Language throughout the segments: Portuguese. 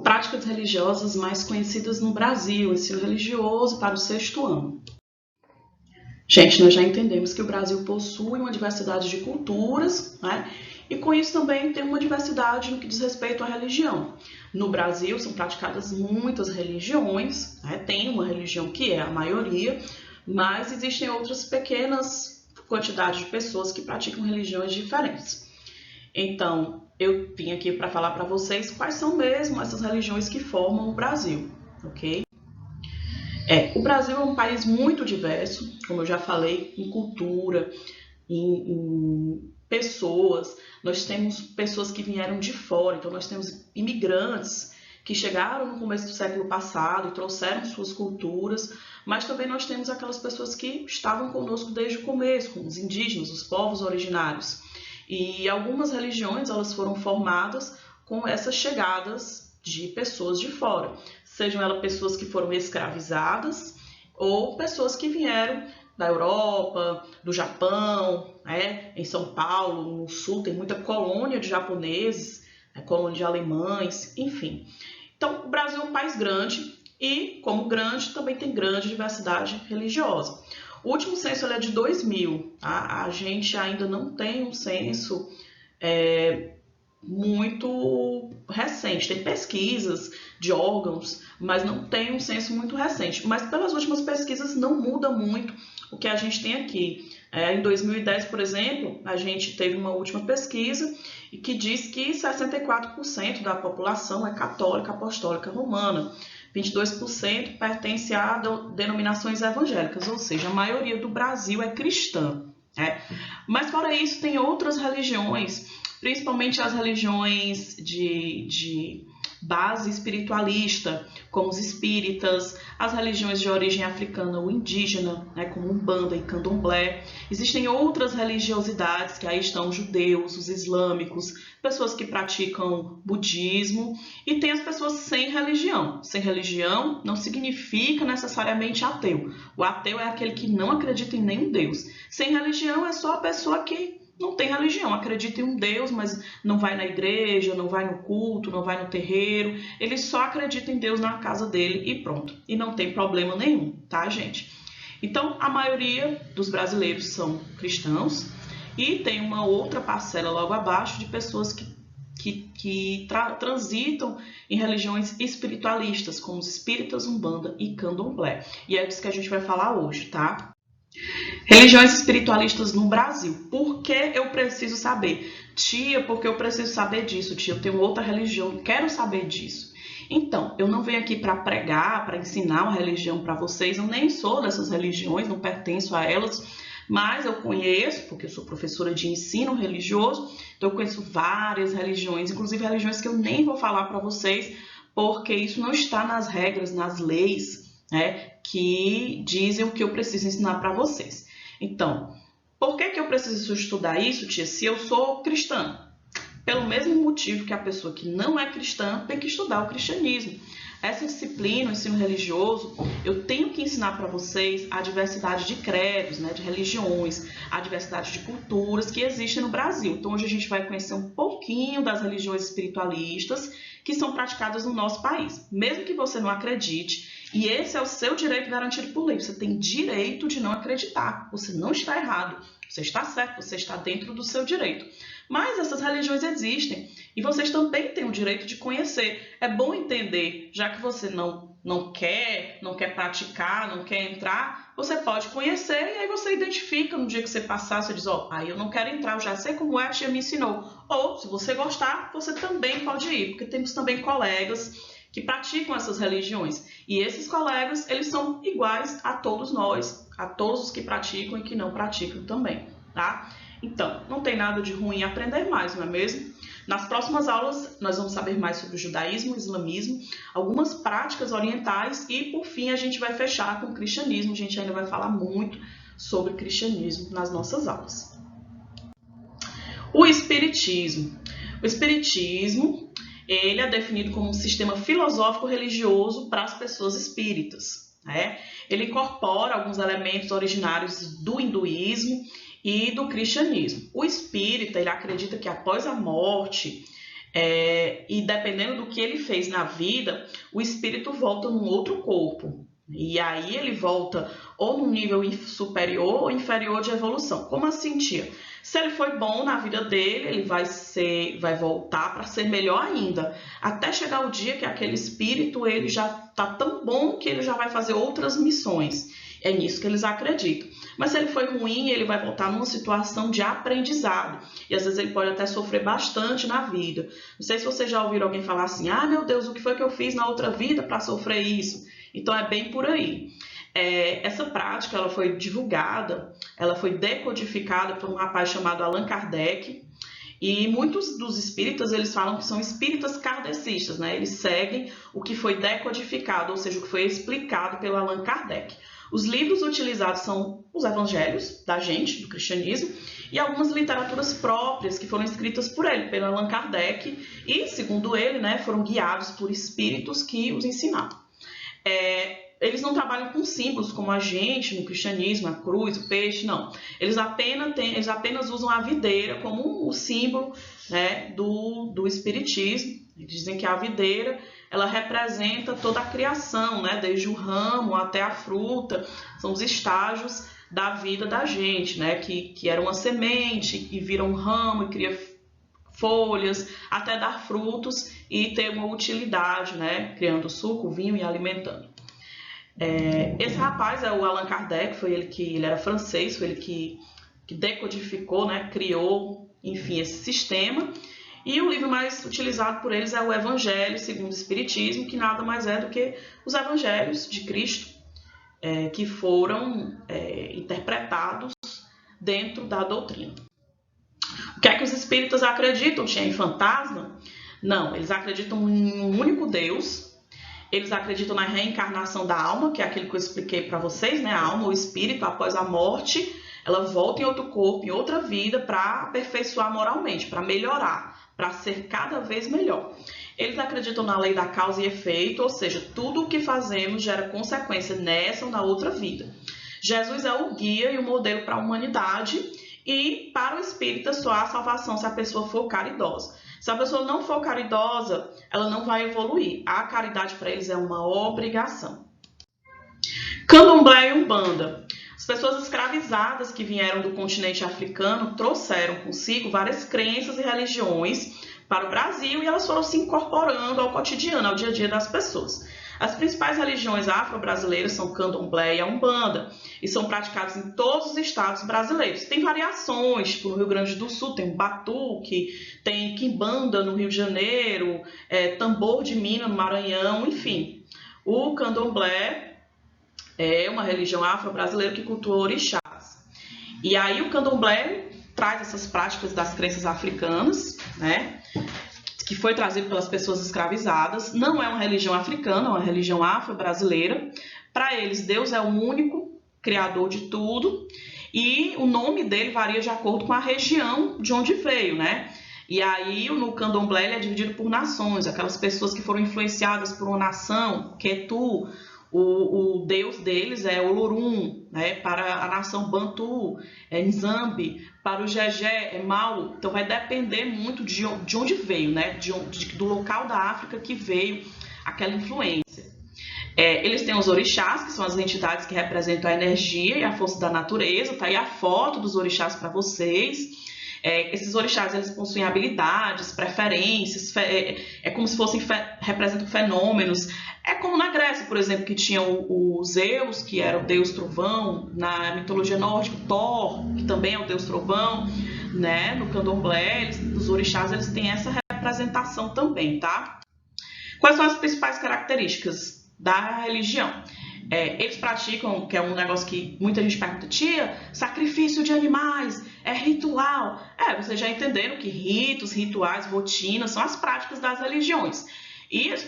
Práticas religiosas mais conhecidas no Brasil, ensino religioso para o 6º ano. Gente, nós já entendemos que o Brasil possui uma diversidade de culturas, né? E com isso também tem uma diversidade no que diz respeito à religião. No Brasil são praticadas muitas religiões, né? Tem uma religião que é a maioria, mas existem outras pequenas quantidades de pessoas que praticam religiões diferentes. Então, eu vim aqui para falar para vocês quais são mesmo essas religiões que formam o Brasil, ok? O Brasil é um país muito diverso, como eu já falei, em cultura, em pessoas. Nós temos pessoas que vieram de fora, então nós temos imigrantes que chegaram no começo do século passado e trouxeram suas culturas, mas também nós temos aquelas pessoas que estavam conosco desde o começo, como os indígenas, os povos originários. E algumas religiões elas foram formadas com essas chegadas de pessoas de fora, sejam elas pessoas que foram escravizadas ou pessoas que vieram da Europa, do Japão, né? Em São Paulo, no sul, tem muita colônia de japoneses, né? Colônia de alemães, enfim. Então, o Brasil é um país grande e, como grande, também tem grande diversidade religiosa. O último censo é de 2000, tá? A gente ainda não tem um censo muito recente. Tem pesquisas de órgãos, mas não tem um censo muito recente. Mas pelas últimas pesquisas não muda muito o que a gente tem aqui. Em 2010, por exemplo, a gente teve uma última pesquisa que diz que 64% da população é católica apostólica romana. 22% pertence a denominações evangélicas, ou seja, a maioria do Brasil é cristã. Mas fora isso, tem outras religiões, principalmente as religiões de base espiritualista, como os espíritas, as religiões de origem africana ou indígena, né, como Umbanda e Candomblé. Existem outras religiosidades, que aí estão os judeus, os islâmicos, pessoas que praticam budismo, e tem as pessoas sem religião. Sem religião não significa necessariamente ateu. O ateu é aquele que não acredita em nenhum Deus. Sem religião é só a pessoa que não tem religião, acredita em um Deus, mas não vai na igreja, não vai no culto, não vai no terreiro. Ele só acredita em Deus na casa dele e pronto. E não tem problema nenhum, tá, gente? Então, a maioria dos brasileiros são cristãos e tem uma outra parcela logo abaixo de pessoas que transitam em religiões espiritualistas, como os espíritas, Umbanda e Candomblé. E é disso que a gente vai falar hoje, tá? Religiões espiritualistas no Brasil. Por que eu preciso saber? Tia, porque eu preciso saber disso, tia. Eu tenho outra religião, quero saber disso. Então, eu não venho aqui para pregar, para ensinar uma religião para vocês. Eu nem sou dessas religiões, não pertenço a elas. Mas eu conheço, porque eu sou professora de ensino religioso, então eu conheço várias religiões, inclusive religiões que eu nem vou falar para vocês, porque isso não está nas regras, nas leis, né, que dizem o que eu preciso ensinar para vocês. Então, por que eu preciso estudar isso, tia, se eu sou cristã? Pelo mesmo motivo que a pessoa que não é cristã tem que estudar o cristianismo. Essa disciplina, o ensino religioso, eu tenho que ensinar para vocês a diversidade de credos, né, de religiões, a diversidade de culturas que existem no Brasil. Então, hoje a gente vai conhecer um pouquinho das religiões espiritualistas que são praticadas no nosso país. Mesmo que você não acredite, e esse é o seu direito garantido por lei. Você tem direito de não acreditar. Você não está errado. Você está certo. Você está dentro do seu direito. Mas essas religiões existem. E vocês também têm o direito de conhecer. É bom entender. Já que você não quer praticar, não quer entrar, você pode conhecer. E aí você identifica no dia que você passar. Você diz, aí eu não quero entrar. Eu já sei como é, a tia me ensinou. Ou, se você gostar, você também pode ir. Porque temos também colegas que praticam essas religiões. E esses colegas, eles são iguais a todos nós, a todos os que praticam e que não praticam também, tá? Então, não tem nada de ruim aprender mais, não é mesmo? Nas próximas aulas, nós vamos saber mais sobre o judaísmo, o islamismo, algumas práticas orientais e, por fim, a gente vai fechar com o cristianismo. A gente ainda vai falar muito sobre cristianismo nas nossas aulas. O espiritismo. O espiritismo, ele é definido como um sistema filosófico religioso para as pessoas espíritas, né? Ele incorpora alguns elementos originários do hinduísmo e do cristianismo. O espírita, ele acredita que após a morte, E dependendo do que ele fez na vida, o espírito volta num outro corpo. E aí ele volta ou num nível superior ou inferior de evolução. Como assim, tia? Se ele foi bom na vida dele, ele vai voltar para ser melhor ainda. Até chegar o dia que aquele espírito ele já está tão bom que ele já vai fazer outras missões. É nisso que eles acreditam. Mas se ele foi ruim, ele vai voltar numa situação de aprendizado. E às vezes ele pode até sofrer bastante na vida. Não sei se vocês já ouviram alguém falar assim: ah, meu Deus, o que foi que eu fiz na outra vida para sofrer isso? Então é bem por aí. Essa prática ela foi divulgada, ela foi decodificada por um rapaz chamado Allan Kardec. E muitos dos espíritas, eles falam que são espíritas kardecistas, né? Eles seguem o que foi decodificado, ou seja, o que foi explicado pelo Allan Kardec. Os livros utilizados são os evangelhos da gente, do cristianismo, e algumas literaturas próprias que foram escritas por ele, pelo Allan Kardec, e, segundo ele, né, foram guiados por espíritos que os ensinaram. Eles não trabalham com símbolos como a gente, no cristianismo, a cruz, o peixe, não. Eles apenas usam a videira como o símbolo, né, do espiritismo. Eles dizem que a videira ela representa toda a criação, né, desde o ramo até a fruta, são os estágios da vida da gente, né, que era uma semente e vira um ramo e cria folhas, até dar frutos e ter uma utilidade, né, criando suco, vinho e alimentando. Esse rapaz é o Allan Kardec, ele era francês, foi ele que decodificou, né, criou, enfim, esse sistema. E o livro mais utilizado por eles é o Evangelho segundo o Espiritismo, que nada mais é do que os Evangelhos de Cristo, que foram interpretados dentro da doutrina. O que é que os espíritas acreditam? Tinha em fantasma? Não, eles acreditam em um único Deus. Eles acreditam na reencarnação da alma, que é aquilo que eu expliquei para vocês, né? A alma, o espírito, após a morte, ela volta em outro corpo, em outra vida, para aperfeiçoar moralmente, para melhorar, para ser cada vez melhor. Eles acreditam na lei da causa e efeito, ou seja, tudo o que fazemos gera consequência nessa ou na outra vida. Jesus é o guia e o modelo para a humanidade, e para o espírita só há salvação se a pessoa for caridosa. Se a pessoa não for caridosa, ela não vai evoluir. A caridade para eles é uma obrigação. Candomblé e Umbanda. As pessoas escravizadas que vieram do continente africano trouxeram consigo várias crenças e religiões para o Brasil e elas foram se incorporando ao cotidiano, ao dia a dia das pessoas. As principais religiões afro-brasileiras são o Candomblé e a Umbanda e são praticadas em todos os estados brasileiros. Tem variações, tipo no Rio Grande do Sul tem o Batuque, tem Quimbanda no Rio de Janeiro, Tambor de Minas no Maranhão, enfim. O Candomblé é uma religião afro-brasileira que cultua orixás. E aí o Candomblé traz essas práticas das crenças africanas, né? Que foi trazido pelas pessoas escravizadas. Não é uma religião africana, é uma religião afro-brasileira. Para eles, Deus é o único criador de tudo e o nome dele varia de acordo com a região de onde veio, né? E aí, no Candomblé, ele é dividido por nações, aquelas pessoas que foram influenciadas por uma nação, Ketu, o deus deles é Olorum, né? Para a nação Bantu, é Nzambi, para o Jejé, é Mau. Então vai depender muito de onde veio, né? Do local da África que veio aquela influência. Eles têm os orixás, que são as entidades que representam a energia e a força da natureza. Tá aí a foto dos orixás para vocês. Esses orixás eles possuem habilidades, preferências, como se fossem representam fenômenos. É como na Grécia, por exemplo, que tinha o Zeus, que era o deus trovão, na mitologia nórdica, Thor, que também é o deus trovão, né? No Candomblé, os orixás eles têm essa representação também, tá? Quais são as principais características da religião? Eles praticam, que é um negócio que muita gente pergunta, tia, sacrifício de animais, é ritual. Vocês já entenderam que ritos, rituais, rotinas são as práticas das religiões. E eles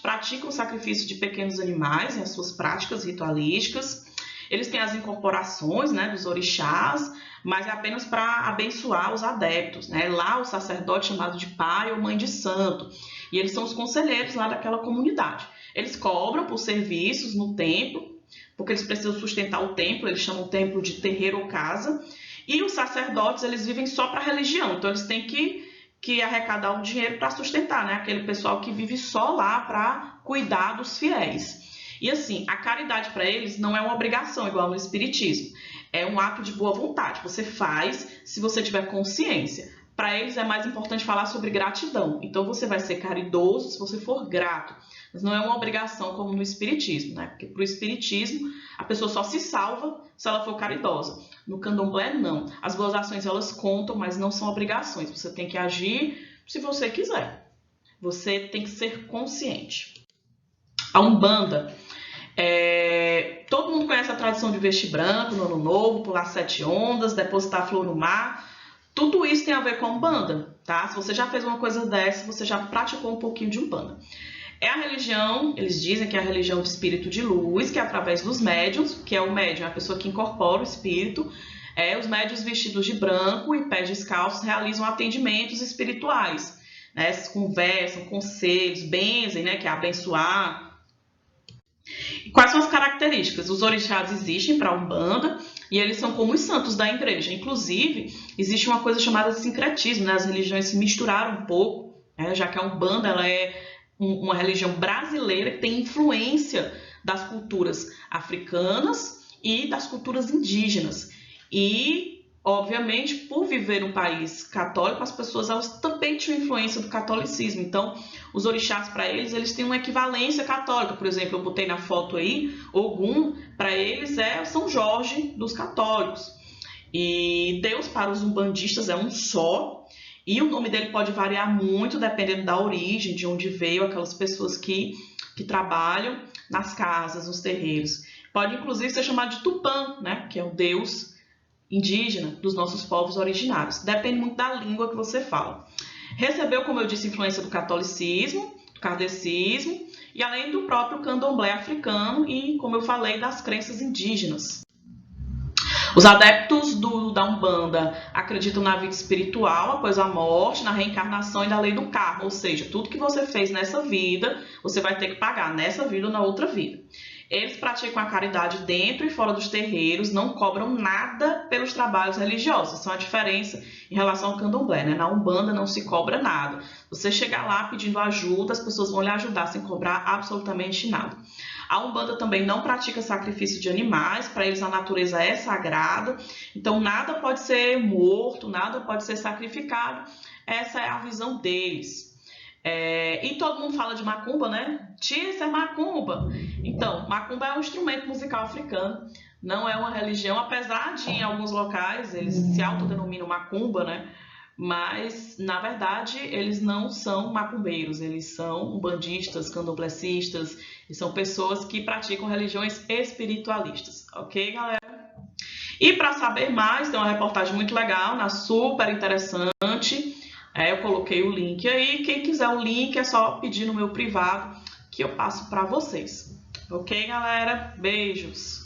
praticam o sacrifício de pequenos animais em as suas práticas ritualísticas. Eles têm as incorporações, né, dos orixás, mas é apenas para abençoar os adeptos, né? Lá o sacerdote é chamado de pai ou mãe de santo. E eles são os conselheiros lá daquela comunidade. Eles cobram por serviços no templo, porque eles precisam sustentar o templo, eles chamam o templo de terreiro ou casa. E os sacerdotes, eles vivem só para a religião, então eles têm que que arrecadar o dinheiro para sustentar, né? Aquele pessoal que vive só lá para cuidar dos fiéis. E assim, a caridade para eles não é uma obrigação, igual no espiritismo. É um ato de boa vontade. Você faz se você tiver consciência. Para eles é mais importante falar sobre gratidão. Então você vai ser caridoso se você for grato. Mas não é uma obrigação como no espiritismo, né? Porque para o espiritismo a pessoa só se salva se ela for caridosa. No candomblé não. As boas ações elas contam, mas não são obrigações. Você tem que agir se você quiser. Você tem que ser consciente. A Umbanda, todo mundo conhece a tradição de vestir branco no ano novo, pular 7 ondas, depositar flor no mar. Tudo isso tem a ver com a Umbanda, tá? Se você já fez uma coisa dessa, você já praticou um pouquinho de Umbanda. É a religião, eles dizem que é a religião de espírito de luz, que é através dos médiuns, que é o médium, a pessoa que incorpora o espírito. Os médiuns vestidos de branco e pés descalços realizam atendimentos espirituais, né? Eles conversam, conselhos, benzem, né? Que é abençoar. E quais são as características? Os orixás existem para a Umbanda e eles são como os santos da igreja. Inclusive, existe uma coisa chamada de sincretismo, né? As religiões se misturaram um pouco, né? Já que a Umbanda ela é uma religião brasileira que tem influência das culturas africanas e das culturas indígenas. E, obviamente, por viver num país católico, as pessoas elas também tinham influência do catolicismo. Então, os orixás, para eles têm uma equivalência católica. Por exemplo, eu botei na foto aí, Ogum, para eles é São Jorge dos católicos. E Deus, para os umbandistas, é um só. E o nome dele pode variar muito, dependendo da origem, de onde veio aquelas pessoas que trabalham nas casas, nos terreiros. Pode, inclusive, ser chamado de Tupã, né? Que é o Deus indígena dos nossos povos originários. Depende muito da língua que você fala. Recebeu, como eu disse, influência do catolicismo, do kardecismo, e além do próprio candomblé africano e, como eu falei, das crenças indígenas. Os adeptos da Umbanda acreditam na vida espiritual, após a morte, na reencarnação e na lei do karma. Ou seja, tudo que você fez nessa vida, você vai ter que pagar nessa vida ou na outra vida. Eles praticam a caridade dentro e fora dos terreiros, não cobram nada pelos trabalhos religiosos. Essa é uma diferença em relação ao candomblé, né? Na Umbanda não se cobra nada. Você chegar lá pedindo ajuda, as pessoas vão lhe ajudar sem cobrar absolutamente nada. A Umbanda também não pratica sacrifício de animais, para eles a natureza é sagrada, então nada pode ser morto, nada pode ser sacrificado, essa é a visão deles. E todo mundo fala de macumba, né? Tia, isso é macumba. Então, macumba é um instrumento musical africano, não é uma religião, apesar de em alguns locais eles se autodenominam macumba, né? Mas, na verdade, eles não são macumbeiros, eles são umbandistas, candomblecistas, e são pessoas que praticam religiões espiritualistas, ok, galera? E para saber mais, tem uma reportagem muito legal, super interessante, eu coloquei o link aí, quem quiser o link é só pedir no meu privado que eu passo para vocês, ok, galera? Beijos!